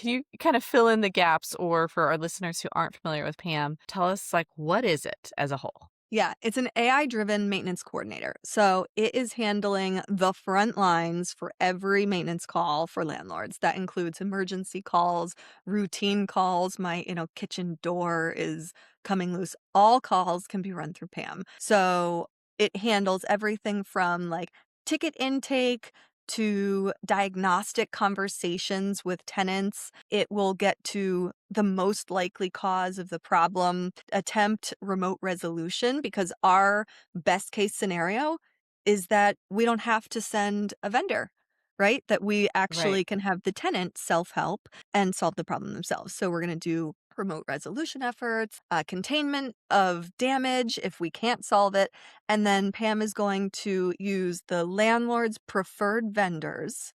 can you kind of fill in the gaps, or for our listeners who aren't familiar with Pam, tell us like what is it as a whole? Yeah, it's an AI-driven maintenance coordinator. So it is handling the front lines for every maintenance call for landlords. That includes emergency calls, routine calls. My, kitchen door is coming loose. All calls can be run through Pam. So it handles everything from like ticket intake to diagnostic conversations with tenants. It will get to the most likely cause of the problem, attempt remote resolution, because our best case scenario is that we don't have to send a vendor, right? That we Right. actually can have the tenant self-help and solve the problem themselves. So we're going to do remote resolution efforts, containment of damage if we can't solve it. And then Pam is going to use the landlord's preferred vendors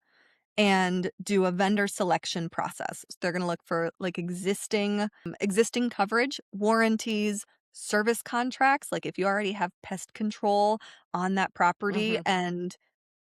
and do a vendor selection process. So they're going to look for like existing coverage, warranties, service contracts. Like if you already have pest control on that property Hmm. and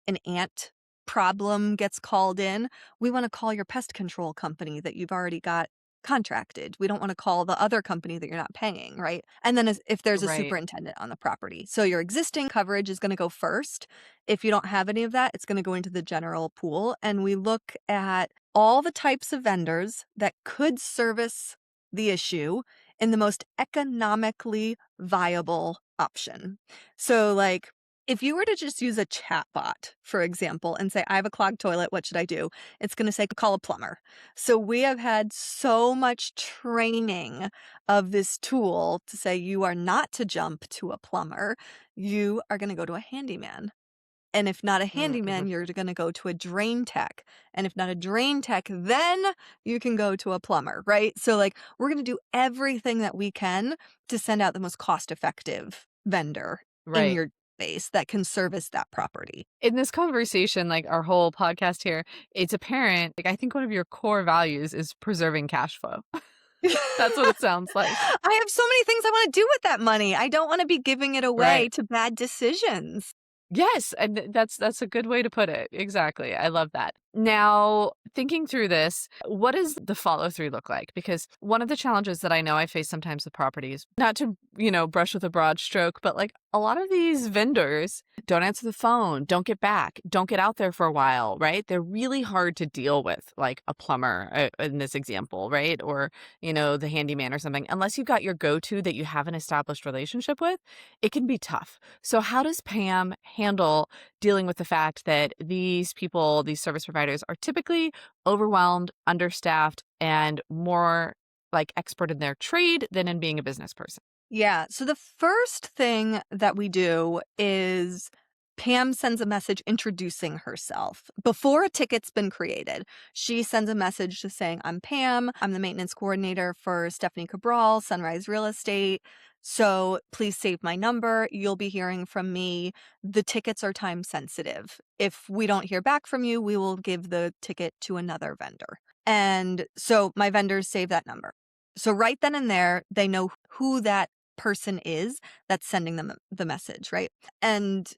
an ant problem gets called in, we want to call your pest control company that you've already got contracted. We don't want to call the other company that you're not paying, right? And then if there's a Right. superintendent on the property. So your existing coverage is going to go first. If you don't have any of that, it's going to go into the general pool. And we look at all the types of vendors that could service the issue in the most economically viable option. So, like, if you were to just use a chatbot, for example, and say, I have a clogged toilet, what should I do? It's going to say, call a plumber. So we have had so much training of this tool to say, you are not to jump to a plumber. You are going to go to a handyman. And if not a Mm-hmm. handyman, you're going to go to a drain tech. And if not a drain tech, then you can go to a plumber, right? So, like, we're going to do everything that we can to send out the most cost effective vendor in Right. your base that can service that property. In this conversation, like our whole podcast here, it's apparent, like I think one of your core values is preserving cash flow. That's what it sounds like. I have so many things I want to do with that money. I don't want to be giving it away Right. to bad decisions. Yes, and that's a good way to put it. Exactly. I love that. Now, thinking through this, what does the follow through look like? Because one of the challenges that I know I face sometimes with properties, not to, brush with a broad stroke, but like a lot of these vendors don't answer the phone, don't get back, don't get out there for a while, right? They're really hard to deal with, like a plumber in this example, right? Or, the handyman or something. Unless you've got your go-to that you have an established relationship with, it can be tough. So how does Pam handle dealing with the fact that these people, these service providers, are typically overwhelmed, understaffed, and more like expert in their trade than in being a business person? Yeah. So the first thing that we do is Pam sends a message introducing herself before a ticket's been created. She sends a message just saying, I'm Pam. I'm the maintenance coordinator for Stephanie Cabral, Sunrise Real Estate. So please save my number. You'll be hearing from me. The tickets are time sensitive. If we don't hear back from you, we will give the ticket to another vendor. And so my vendors save that number. So right then and there, they know who that person is that's sending them the message, right? And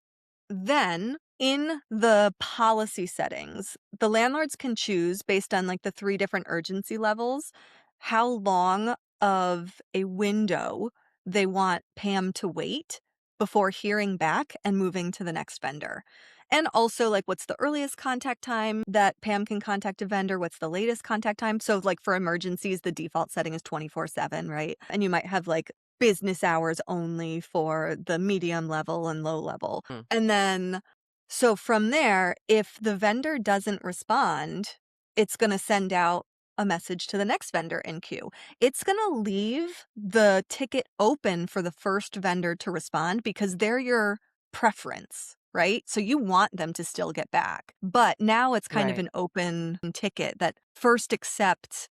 then in the policy settings, the landlords can choose based on like the 3 different urgency levels, how long of a window they want Pam to wait before hearing back and moving to the next vendor. And also like what's the earliest contact time that Pam can contact a vendor? What's the latest contact time? So like for emergencies, the default setting is 24/7, right? And you might have like business hours only for the medium level and low level. Mm. And then, so from there, if the vendor doesn't respond, it's going to send out a message to the next vendor in queue. It's going to leave the ticket open for the first vendor to respond because they're your preference, right? So you want them to still get back. But now it's kind of Right. an open ticket that first accepts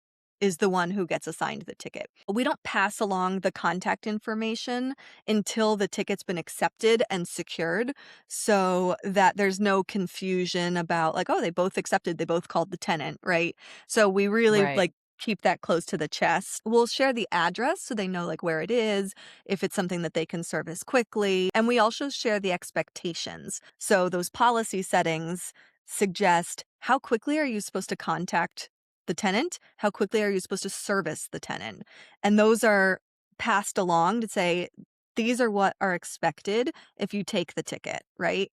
is the one who gets assigned the ticket. We don't pass along the contact information until the ticket's been accepted and secured so that there's no confusion about like, oh, they both accepted, they both called the tenant, right? So we really Right. like keep that close to the chest. We'll share the address so they know like where it is, if it's something that they can service quickly. And we also share the expectations. So those policy settings suggest how quickly are you supposed to contact the tenant? How quickly are you supposed to service the tenant? And those are passed along to say, these are what are expected if you take the ticket, right?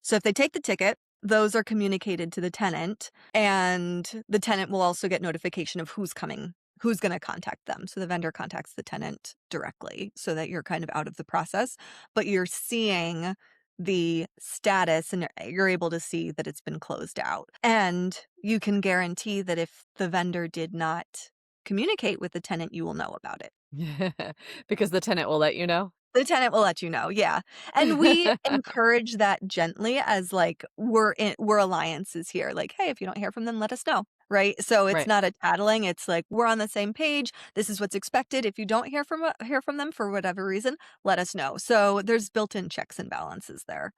So if they take the ticket, those are communicated to the tenant, and the tenant will also get notification of who's coming, who's going to contact them. So the vendor contacts the tenant directly so that you're kind of out of the process, but you're seeing the status and you're able to see that it's been closed out. And you can guarantee that if the vendor did not communicate with the tenant, you will know about it. Because the tenant will let you know? The tenant will let you know, yeah, and we encourage that gently as, like, we're alliances here, like, "Hey, if you don't hear from them, let us know," right? So it's Right. not a tattling, it's like, "We're on the same page, this is what's expected, if you don't hear from them for whatever reason, let us know." So there's built-in checks and balances there.